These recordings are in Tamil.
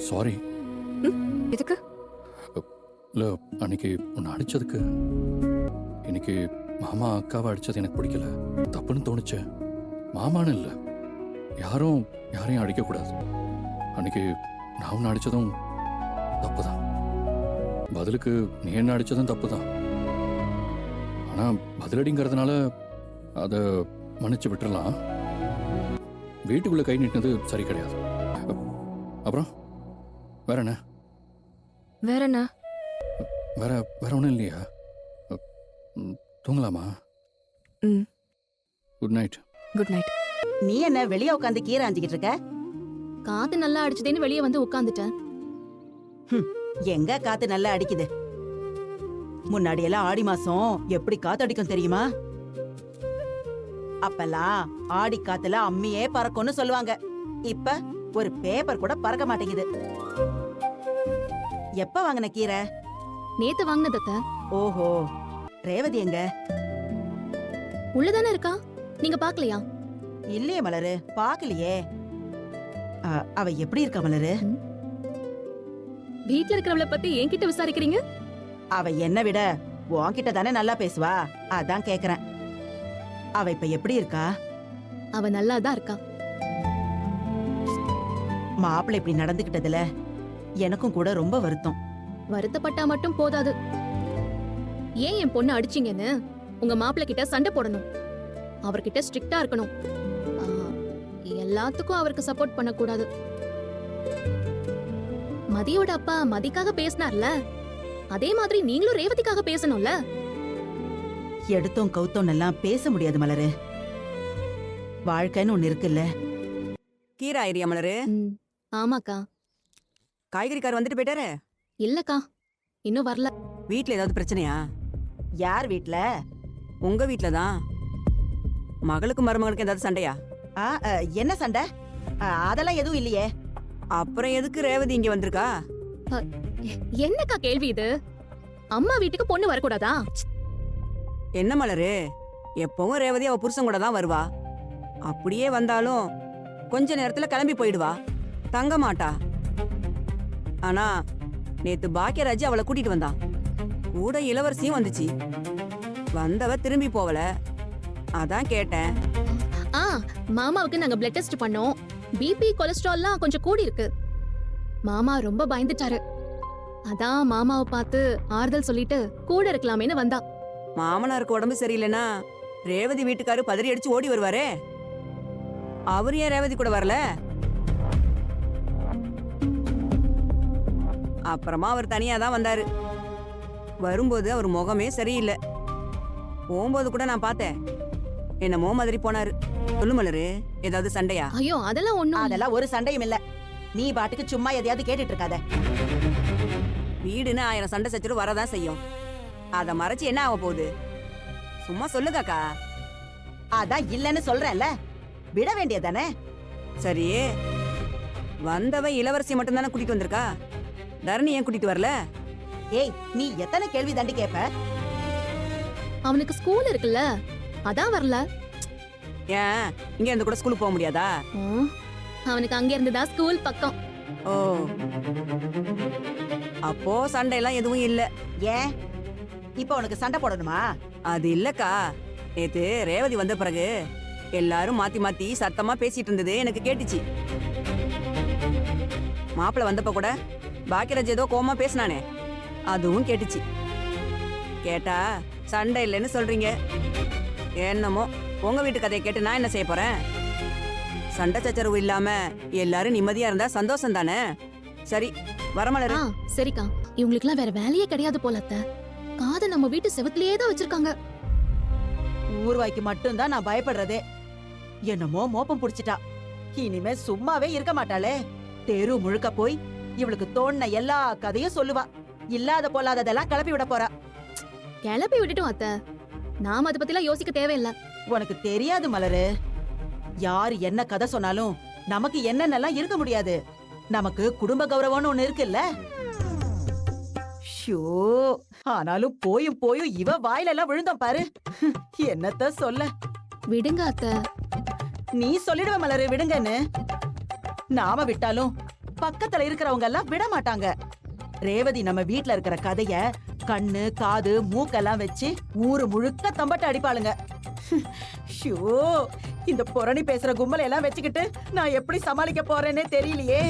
சாரி. எதுக்கு? இல்லை, அன்னைக்கு உன்னை அடிச்சதுக்கு. இன்னைக்கு மாமா அக்காவை அடிச்சது எனக்கு பிடிக்கல, தப்புன்னு தோணுச்சு. மாமான்னு இல்லை, யாரையும் அடிக்கக்கூடாது. அன்னைக்கு நான் உன்னை அடிச்சதும் தப்பு தான். பதிலுக்கு நீ என்ன அடிச்சதும் தப்பு தான். ஆனால் பதிலடிங்கிறதுனால அதை மன்னிச்சு விட்டுறலாம். வீட்டுக்குள்ளே கை நீட்டினது சரி கிடையாது. அப்புறம் வேற என்ன? வேற என்ன? வேற ஒன்றும் இல்லையா? தூங்கலாமா? Good night. Good night. நீ என்ன வெளியே உட்காந்து கீரை ஆஞ்சிக்கிட்டு இருக்க? காத்து நல்லா அடிச்சதேன்னு வெளியே வந்து உட்காந்துட்டேன். எங்க காத்து நல்லா அடிக்குது? முன்னாடி எல்லாம் ஆடி மாசம் எப்படி காத்து அடிக்கும் தெரியுமா? அப்பெல்லாம் ஆடி காத்துல அம்மியே பறக்கும்னு சொல்லுவாங்க. இப்ப ஒரு பேப்பர் கூட பறக்க மாட்டேங்குது. எப்ப வாங்கின கீரை? நேத்து வாங்கினதத்த. ஓஹோ, ரேவதி எங்க? உள்ளதானே இருக்கா, நீங்க பாக்கலையா? இல்லையே மலரு, பாக்கலையே. அவ எப்படி இருக்கா மலரு? வீட்ல இருக்கிறவளை பத்தி என்கிட்ட விசாரிக்கிறீங்க? அவ என்ன விட உன்கிட்ட தானே நல்லா பேசுவா, அதான் கேக்குறேன். அவ இப்ப எப்படி இருக்கா? அவ நல்லாதான் இருக்கா. மாப்பிள்ளை இப்படி நடந்துகிட்டதுல எனக்கும் கூட ரொம்ப வருத்தம். வருத்தப்பட்டா மட்டும் போதாது. ஏன் என் பொண்ணு அடிச்சீங்கன்னு உங்க மாப்பிள்ளை கிட்ட சண்டை போடணும். அவர்கிட்ட ஸ்ட்ரிக்டா இருக்கணும். எல்லாத்துக்கும் அவருக்கு சப்போர்ட் பண்ண கூடாது. மதியோட அப்பா மதிக்காக பேசினார்ல, அதே மாதிரி நீங்களும் ரேவதிக்காக பேசணும்ல. எடுத்தோம் கவுத்தோம் எல்லாம் பேச முடியாது மலரு. வாழ்க்கைன்னு ஒண்ணு இருக்குல்ல. கீரை ஆயிரியா மலரு? ஆமாக்கா. காய்கறிக்கார் வந்துட்டு போயிட்டாரு? இல்லக்கா, இன்னும் வரல. வீட்ல ஏதாவது பிரச்சனையா? யார் வீட்ல? உங்க வீட்லதான். மகளுக்கும் மருமகளுக்கும் ஏதாவது சண்டையா? என்ன சண்டை? அதெல்லாம் எதுவும் இல்லையே. அப்புறம் எதுக்கு ரேவதி இங்க வந்திருக்கா? என்னக்கா கேள்வி இது? அம்மா வீட்டுக்கு பொண்ணு வரக்கூடாதா? என்ன மலரு, எப்பவும் ரேவதி அவ புருஷன் கூட தான் வருவா. அப்படியே வந்தாலும் கொஞ்ச நேரத்துல கிளம்பி போயிடுவா, தங்க மாட்டா. ஆனா நேத்து பாக்கியராஜ் அவளை கூட்டிட்டு வந்தான். கூட இளவரசியும் வந்துச்சு. வந்தவ திரும்பி போவல, அதான் கேட்டேன். மாமாவுக்கு நாங்க பிளட் டெஸ்ட் பண்ணோம். பிபி கொலஸ்ட்ரால்லாம் கொஞ்சம் கூடி இருக்கு. மாமா ரொம்ப பயந்துட்டாரு. அதான் மாமாவை பார்த்து ஆறுதல் சொல்லிட்டு கூட இருக்கலாமேன்னு வந்தா. மாமனாருக்கு உடம்பு சரியில்லைன்னா ரேவதி வீட்டுக்காரு பதறி அடிச்சு ஓடி வருவாரே, அவரு ஏன் ரேவதி கூட வரல? அப்புறமா அவர் தனியா தான் வந்தாரு. வரும்போது அவர் முகமே சரியில்லை. போகும்போது கூட நான் பார்த்தேன், என்னமோ மாதிரி போனாரு. சொல்லு மலரு, ஏதாவது சண்டையா? ஐயோ அதெல்லாம் ஒண்ணும். அதெல்லாம் ஒரு சண்டையும் இல்ல. நீ பாட்டுக்கு சும்மா எதையாவது கேட்டுட்டு இருக்காத. வீடுன்னு 1000 சண்டை சச்சரவு வரதான் செய்யும். அத மறைச்சு என்ன ஆக போகுது? சும்மா சொல்லுதாக்கா. அதான் இல்லன்னு சொல்றேன்ல, விட வேண்டியதானே. சரி, வந்தவ இளவரசி மட்டும் தானே கூட்டிட்டு வந்திருக்கா, தரணி ஏன் கூட்டிட்டு வரல? ஏய், நீ எத்தனை கேள்வி தாண்டி கேப்ப? அவனுக்கு ஸ்கூல் இருக்குல்ல, அதான் வரல. ஏன் இங்க இருந்து கூட ஸ்கூலுக்கு போக முடியாதா? அவனுக்கு அங்க இருந்துதான் ஸ்கூல் பக்கம். ஓ, அப்போ சண்டை எல்லாம் எதுவும் இல்ல. ஏன் இப்ப உனக்கு சண்டை போடணுமா? அது இல்லக்கா, நேத்து ரேவதி வந்த பிறகு எல்லாரும் மாத்தி மாத்தி சத்தமா பேசிட்டு இருந்தது எனக்கு கேட்டுச்சு. மாப்பிள்ள வந்தப்ப கூட பாக்கியராஜ் ஏதோ கோமா பேசினானே, அதுவும் கேட்டுச்சு. கேட்டா சண்டை இல்லைன்னு சொல்றீங்க. என்னமோ உங்க வீட்டு கதையை கேட்டு நான் என்ன செய்ய போறேன்? சண்டை சச்சரவு இல்லாம எல்லாரும் நிம்மதியா இருந்தா சந்தோஷம் தானே. சரி, வரமலரு. சரிக்கா, இவங்களுக்கு எல்லாம் வேற வேலையே கிடையாது போல. காதை நம்ம வீட்டு செவத்திலேயே தான் வச்சிருக்காங்க. ஊர்வாய்க்கு மட்டும்தான் நான் பயப்படுறதே. என்னமோ மோப்பம் புடிச்சிட்டா. இனிமே சும்மாவே இருக்க மாட்டாளே. தெரு முழுக்க போய் இவளுக்கு தோணுன எல்லா கதையும் சொல்லுவா. இல்லாத போலாததெல்லாம் கிளப்பி விட போறா. கிளப்பி விட்டுட்டோம் அத்தை, நாம அதை பத்திலாம் யோசிக்க தேவையில்லை. உனக்கு தெரியாது மலரு, யாரு என்ன கதை சொன்னாலும் நமக்கு என்னென்னலாம் இருக்க முடியாது. நமக்கு குடும்ப கௌரவம்னு ஒண்ணு இருக்குல்ல. ஷோ, ஆனாலும் போயும் போயும் இவ வாயில எல்லாம் விழுந்தோம் பாரு. என்னத்த சொல்ல. விடுங்க அத்தை. நீ சொல்லிடுவ மலரு, விடுங்கன்னு. நாம விட்டாலும் பக்கத்துல இருக்கிறவங்க எல்லாம் விட மாட்டாங்க. ரேவதி நம்ம வீட்ல இருக்கிற கதைய கண்ணு காது மூக்கெல்லாம் வச்சு ஊரு முழுக்க தம்பட்ட அடிப்பாளுங்க. ஷோ, இந்த புரணி பேசுற கும்பலை எல்லாம் வச்சுக்கிட்டு நான் எப்படி சமாளிக்க போறேன்னே தெரியலையே.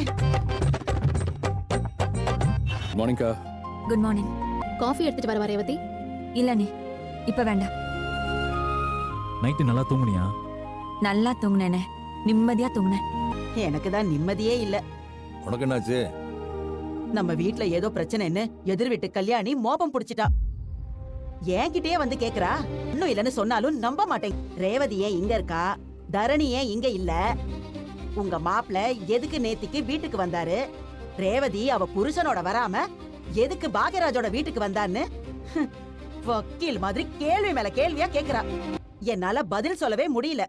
மார்னிங்கா. Good morning. காஃபி எடுத்துட்டு வரவா ரேவதி? இல்லண்ணே, இப்ப வேண்டாம். நைட்டு நல்லா தூங்குனியா? நல்லா தூங்குனேனே, நிம்மதியா தூங்குனேன். எனக்கு தான் நிம்மதியே இல்ல. உனக்கு என்னாச்சு? நம்ம வீட்ல ஏதோ பிரச்சனைன்னு எதிர் வீட்டு கல்யாணி மோபம் புடிச்சிட்டா. என்கிட்டயே வந்து கேக்குறா. இன்னும் இல்லன்னு சொன்னாலும் நம்ப மாட்டேன். ரேவதி ஏன் இங்க இருக்கா, தரணி ஏன் இங்க இல்ல, உங்க மாப்பிள்ள எதுக்கு நேத்திக்கு வீட்டுக்கு வந்தாரு, ரேவதி அவ புருஷனோட வராம எதுக்கு பாக்யராஜோட வீட்டுக்கு வந்தான்னு வக்கீல் மாதிரி கேள்வி மேல கேள்வியா கேக்குறா. என்னால பதில் சொல்லவே முடியல.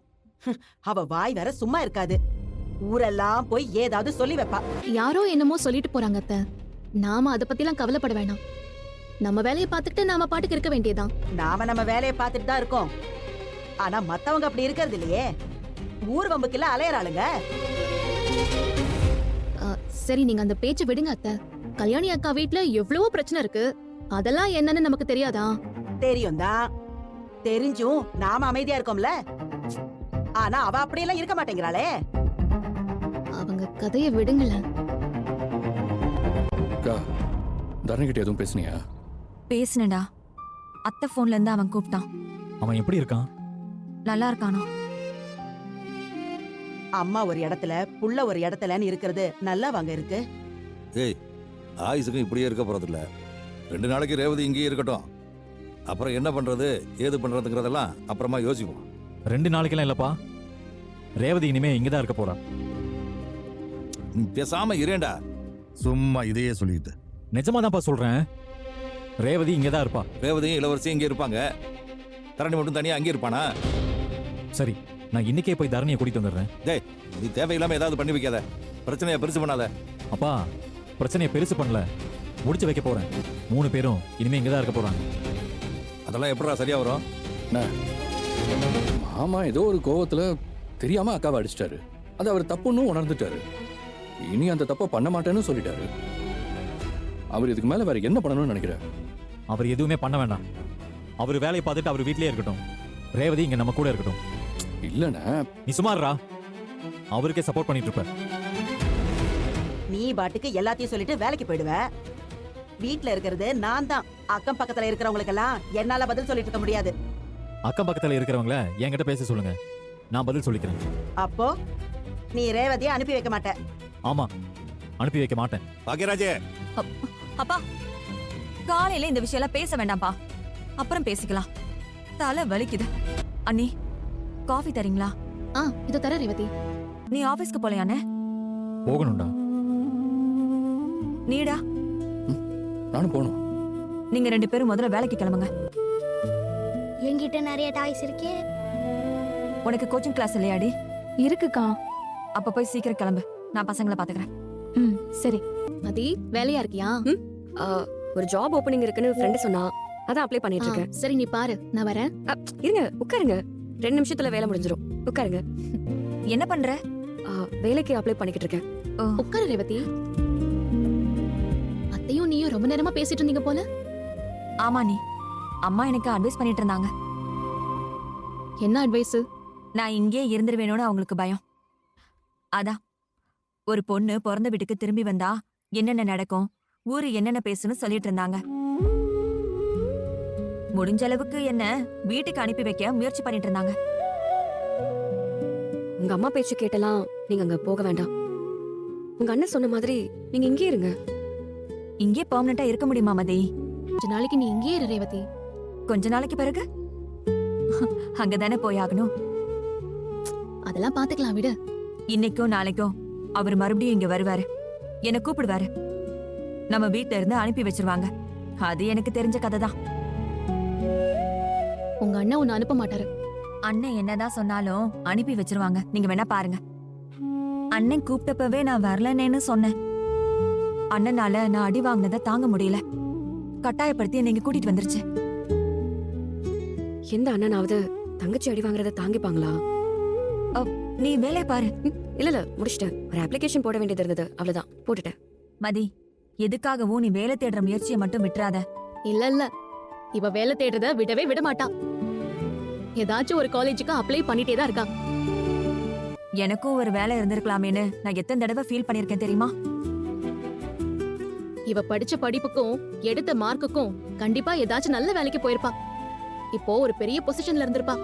அவ வாய் வேற சும்மா இருக்காது. ஊரெல்லாம் போய் ஏதாவது சொல்லி வைப்பா. யாரோ என்னமோ சொல்லிட்டு போறாங்க அத்தை. நாம அத பத்திலாம் கவலைப்பட வேணாம். நம்ம வேலையை பார்த்துட்டு நாம பாட்டுக்கு இருக்க வேண்டியதான். நாம நம்ம வேலையை பார்த்துட்டு தான் இருக்கோம். ஆனா மத்தவங்க அப்படி இருக்கிறது இல்லையே. ஊர் வம்புக்குள்ள அலையறாளுங்க. சரி, நீங்க அந்த பேச்சு விடுங்க அத்தை. கல்யாணி அக்கா வீட்ல எவ்வளவோ பிரச்சனை இருக்கு. அதெல்லாம் என்னன்னு நமக்கு தெரியாதா? தெரியும் தான். தெரிஞ்சும் நாம அமைதியா இருக்கோம்ல. ஆனா அவ அப்படியெல்லாம் இருக்க மாட்டேங்கிறாளே. அவங்க கதையை விடுங்களேன். அக்கா, தரணி கிட்ட எதுவும் பேசுனியா? பேசுனடா. அத்தை போன்ல இருந்து அவன் கூப்பிட்டான். அவன் எப்படி இருக்கான்? நல்லா இருக்கானோ? அம்மா ஒரு இடத்துல புள்ள ஒரு இடத்துலன்னு இருக்கிறது நல்லா வாங்க இருக்கு. ஏய், ஆயுசுக்கும் இப்படியே இருக்க போறதில்ல. 2 நாளைக்கு ரேவதி இங்கேயே இருக்கட்டும். அப்புறம் என்ன பண்றது ஏது பண்றதுங்கிறதெல்லாம் அப்புறமா யோசிப்போம். 2 நாளைக்கெல்லாம் இல்லப்பா. ரேவதி இனிமே இங்கதான் இருக்க போறா. நீ பேசாம இரேண்டா. சும்மா இதையே சொல்லிட்டு. நிஜமாதான்ப்பா சொல்றேன். ரேவதி இங்கதான் இருப்பா. ரேவதியும் இளவரசியும் இங்கே இருப்பாங்க. தரணி மட்டும் தனியா அங்கே இருப்பானா? சரி, நான் இன்னைக்கே போய் தரணியை கூட்டிட்டு வந்துடுறேன். டேய், நீ தேவையில்லாம ஏதாவது பண்ணி வைக்காத. பிரச்சனையை பெருசு பண்ணாத. அப்பா, பிரச்சனையை பெருசு பண்ணல, முடிச்சு வைக்க போறேன். 3 பேரும் இனிமே இங்கதான் இருக்க போறாங்க. அதெல்லாம் எப்படா சரியா வரும்? மாமா ஏதோ ஒரு கோவத்துல தெரியாம அக்காவை அடிச்சிட்டாரு. அது அவர் தப்புன்னு உணர்ந்துட்டாரு. இனி அந்த தப்பை பண்ண மாட்டேன்னு சொல்லிட்டாரு. அவர் இதுக்கு மேல வேற என்ன பண்ணணும்னு நினைக்கிறார்? அவர் எதுவுமே பண்ண வேண்டாம். அவர் வேலையை பார்த்துட்டு அவர் வீட்லயே இருக்கட்டும். ரேவதி இங்க நம்ம கூட இருக்கட்டும். இல்லண்ணா, நீ சுமாரா அவருக்கே சப்போர்ட் பண்ணிட்டு இருப்ப. நீ பாட்டுக்கு எல்லாத்தையும் சொல்லிட்டு வேலைக்கு போயிடுவ. வீட்ல இருக்கிறது நான் தான். அக்கம் பக்கத்துல இருக்கிறவங்களுக்கு எல்லாம் என்னால பதில் சொல்லிட்டு இருக்க முடியாது. அக்கம் பக்கத்துல இருக்கிறவங்கள என்கிட்ட பேச சொல்லுங்க, நான் பதில் சொல்லிக்கிறேன். அப்போ நீ ரேவதியை அனுப்பி வைக்க மாட்ட. ஆமா, அனுப்பி வைக்க மாட்டேன். பாக்கியராஜே, அப்பா, காலையில இந்த விஷயம் எல்லாம் பேச வேண்டாம்ப்பா. அப்புறம் பேசிக்கலாம். தலை வலிக்குது. அண்ணி, காஃபி தரீங்களா? இதோ தர ரேவதி. நீ ஆபீஸ்க்கு போலையானே? போகணும்டா. நீடா? நானும் போகணும். நீங்க 2 பேரும் முதல்ல வேலைக்கு கிளம்புங்க. என்கிட்ட நிறைய டாய்ஸ் இருக்கே. உனக்கு கோச்சிங் கிளாஸ் இல்லையாடி? இருக்குக்கா. அப்ப போய் சீக்கிரம் கிளம்பு. நான் பசங்களை பாத்துக்கிறேன். சரி. மதி, வேலையா இருக்கியா? ஒரு ஜாப் ஓபனிங் இருக்குன்னு ஃப்ரெண்ட் சொன்னா, அதான் அப்ளை பண்ணிட்டு இருக்கேன். சரி, நீ பாரு, நான் வரேன். இருங்க, உட்காருங்க. 2 நிமிஷத்துல வேலை முடிஞ்சிரும். உட்காருங்க. என்ன பண்ற? வேலைக்கு அப்ளை பண்ணிக்கிட்டு இருக்கேன். உட்காரு ரேவதி. அத்தையும் நீயும் ரொம்ப நேரமா பேசிட்டு இருந்தீங்க போல. ஆமா நீ. அம்மா எனக்கு அட்வைஸ் பண்ணிட்டு இருந்தாங்க. என்ன அட்வைஸ்? நான் இங்கே இருந்துருவேணும்னு அவங்களுக்கு பயம். அதான் ஒரு பொண்ணு பிறந்த வீட்டுக்கு திரும்பி வந்தா என்னென்ன நடக்கும், ஊரு என்னென்ன பேசுன்னு சொல்லிட்டு இருந்தாங்க. முடிஞ்ச அளவுக்கு என்ன வீட்டுக்கு அனுப்பி வைக்க முயற்சி பண்ணிட்டு இருந்தாங்க. உங்க அம்மா பேச்சு கேட்டலாம் நீங்க அங்க போக வேண்டாம். உங்க அண்ணன் சொன்ன மாதிரி நீங்க இங்கே இருங்க. இங்கே பெர்மனண்டா இருக்க முடியுமா மதி? கொஞ்ச நாளைக்கு நீ இங்கே இரு ரேவதி. கொஞ்ச நாளைக்கு பிறகு அங்கதானே போய் ஆகணும். அதெல்லாம் பாத்துக்கலாம், விடு. இன்னைக்கும் நாளைக்கும் அவர் மறுபடியும் இங்க வருவாரு, என்ன கூப்பிடுவாரு. நம்ம வீட்ல இருந்து அனுப்பி வச்சிருவாங்க. அது எனக்கு தெரிஞ்ச கதை தான். உங்க அண்ணன் உன்னை அனுப்ப மாட்டாரு. அண்ணன் என்னதான் சொன்னாலும் அனுப்பி வச்சிருவாங்க. நீங்க வேணா பாருங்க. அண்ணன் கூப்பிட்டப்பவே நான் வரலனேன்னு சொன்னேன். அண்ணனால நான் அடி வாங்கினதை தாங்க முடியல. கட்டாயப்படுத்தி என்னை இங்க கூட்டிட்டு வந்துருச்சு. எந்த அண்ணனாவது தங்கச்சி அடி வாங்குறத தாங்கிப்பாங்களா? நீ வேலையை பாரு. இல்ல இல்ல முடிச்சிட்டேன். ஒரு அப்ளிகேஷன் போட வேண்டியது இருந்தது, அவ்வளவுதான், போட்டுட்டேன். மதி, எதுக்காகவும் நீ வேலை தேடுற முயற்சியை மட்டும் விட்டுறாத. இல்ல இவ வேலை தேடுறத விடவே விட மாட்டா. ஏதாச்சும் ஒரு காலேஜுக்கு அப்ளை பண்ணிட்டே தான் இருக்கா. எனக்கும் ஒரு வேலை இருந்திருக்கலாமேன்னு நான் எத்தனை தடவை ஃபீல் பண்ணிருக்கேன் தெரியுமா? இவ படிச்ச படிப்புக்கும் எடுத்த மார்க்குக்கும் கண்டிப்பா ஏதாச்சும் நல்ல வேலைக்கு போயிருப்பா. இப்போ ஒரு பெரிய பொசிஷன்ல இருந்திருப்பா.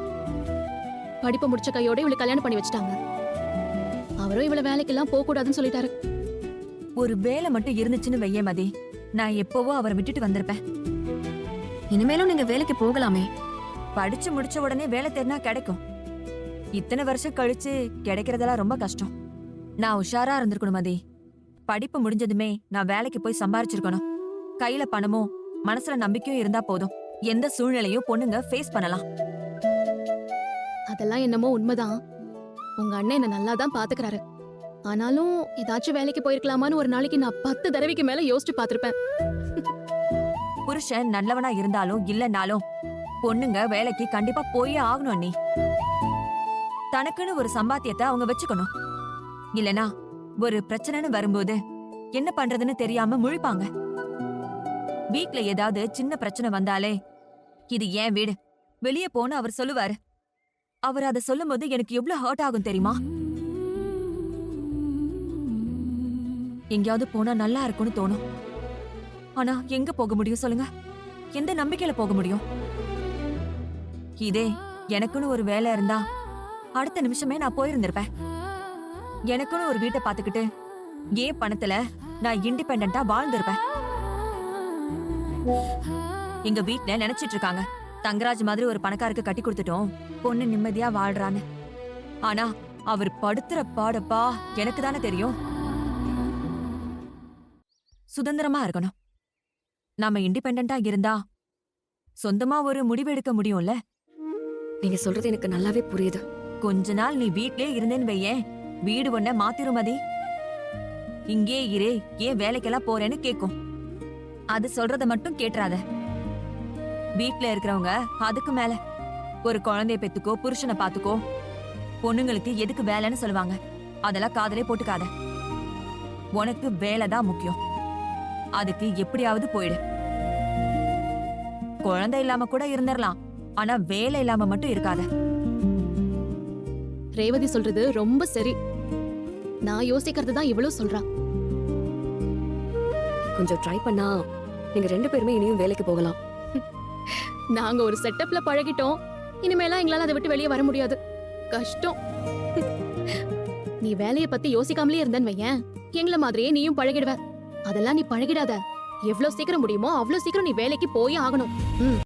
படிப்பு முடிச்ச கையோட இவளுக்கு கல்யாணம் பண்ணி வச்சுட்டாங்க. அவரும் இவள வேலைக்கெல்லாம் போக கூடாதுன்னு சொல்லிட்டாரு. ஒரு வேலை மட்டும் இருந்துச்சுன்னு வையே மதி, நான் எப்பவோ அவரை விட்டுட்டு வந்திருப்பேன். இனிமேலும் நீங்க வேலைக்கு போகலாமே. படிச்சு முடிச்ச உடனே வேலை தேடினா கிடைக்கும். இத்தனை வருஷம் கழிச்சு கிடைக்கிறதெல்லாம் ரொம்ப கஷ்டம். நான் உஷாரா இருந்திருக்கணும் மதி. படிப்பு முடிஞ்சதுமே நான் வேலைக்கு போய் சம்பாரிச்சிருக்கணும். கையில பணமும் மனசுல நம்பிக்கையும் இருந்தா போதும். எந்த சூழ்நிலையும் பொண்ணுங்க ஃபேஸ் பண்ணலாம். அதெல்லாம் என்னமோ உண்மைதான். உங்க அண்ணன் என்ன நல்லா தான் பாத்துக்கிறாரு. ஆனாலும் ஏதாச்சும் வேலைக்கு போயிருக்கலாமான்னு ஒரு நாளைக்கு நான் 10 தடவைக்கு மேல யோசிச்சு பாத்திருப்பேன். புருஷன் நல்லவனா இருந்தாலும் இல்லனாலும் பொண்ணுங்க வேலைக்கு கண்டிப்பா போயே ஆகணும். நீ தனக்குன்னு ஒரு சம்பாத்தியத்தை அவங்க வச்சுக்கணும். இல்லனா ஒரு பிரச்சனைன்னு வரும்போது என்ன பண்றதுன்னு தெரியாம முழிப்பாங்க. வீட்ல ஏதாவது சின்ன பிரச்சனை வந்தாலே இது ஏன் வீடு, வெளியே போன்னு அவர் சொல்லுவாரு. அவர் அதை சொல்லும்போது எனக்கு எவ்வளவு ஹர்ட் ஆகும் தெரியுமா? எங்கேயாவது போனா நல்லா இருக்கும்னு தோணும். ஆனா எங்க போக முடியும் சொல்லுங்க? எந்த நம்பிக்கையில போக முடியும்? இதே எனக்குன்னு ஒரு வேலை இருந்தா அடுத்த நிமிஷமே நான் போயிருந்திருப்பேன். எனக்குன்னு ஒரு வீட்டை பாத்துக்கிட்டு ஏன் பணத்துல நான் இண்டிபெண்டா வாழ்ந்திருப்பேன். எங்க வீட்ல நினைச்சிட்டு இருக்காங்க, தங்கராஜ் மாதிரி ஒரு பணக்காருக்கு கட்டி கொடுத்துட்டோம், பொண்ணு நிம்மதியா வாழ்றான்னு. ஆனா அவர் படுத்துற பாடப்பா எனக்கு தானே தெரியும். சுதந்திரமா இருக்கணும். நாம இண்டிபெண்டா இருந்தா சொந்தமா ஒரு முடிவு எடுக்க முடியும்ல. நீங்க சொல்றது எனக்கு நல்லாவே புரியுது. கொஞ்ச நாள் நீ வீட்லயே இருந்தேன்னு வையேன், வீடு ஒன்ன மாத்திரும் மதி. இங்கே இரு, ஏன் வேலைக்கெல்லாம் போறேன்னு கேக்கும். அது சொல்றத மட்டும் கேட்றாத. வீட்ல இருக்கிறவங்க அதுக்கு மேல ஒரு குழந்தைய பெத்துக்கோ, புருஷனை பாத்துக்கோ, பொண்ணுங்களுக்கு எதுக்கு வேலைன்னு சொல்லுவாங்க. அதெல்லாம் காதலே போட்டுக்காத. உனக்கு வேலைதான் முக்கியம். அதுக்கு எப்படியாவது போயிடு. குழந்தை இல்லாம கூட இருந்துடலாம், ஆனா வேலை இல்லாம மட்டும் இருக்காத. ரேவதி சொல்றது ரொம்ப சரி. நான் யோசிக்கிறது தான் இவ்வளவு சொல்றா. கொஞ்சம் ட்ரை பண்ணா நீங்க 2 பேருமே இனியும் வேலைக்கு போகலாம். நாங்க ஒரு செட்டப்ல பழகிட்டோம். இனிமேலாம் எங்களால அதை விட்டு வெளியே வர முடியாது. கஷ்டம். நீ வேலைய பத்தி யோசிக்காமலே இருந்தேன்னு வையேன், எங்கள மாதிரியே நீயும் பழகிடுவ. அதெல்லாம் நீ பழகிடாத. எவ்வளவு சீக்கிரம் முடியுமோ அவ்வளவு சீக்கிரம் நீ வேலைக்கு போய் ஆகணும்.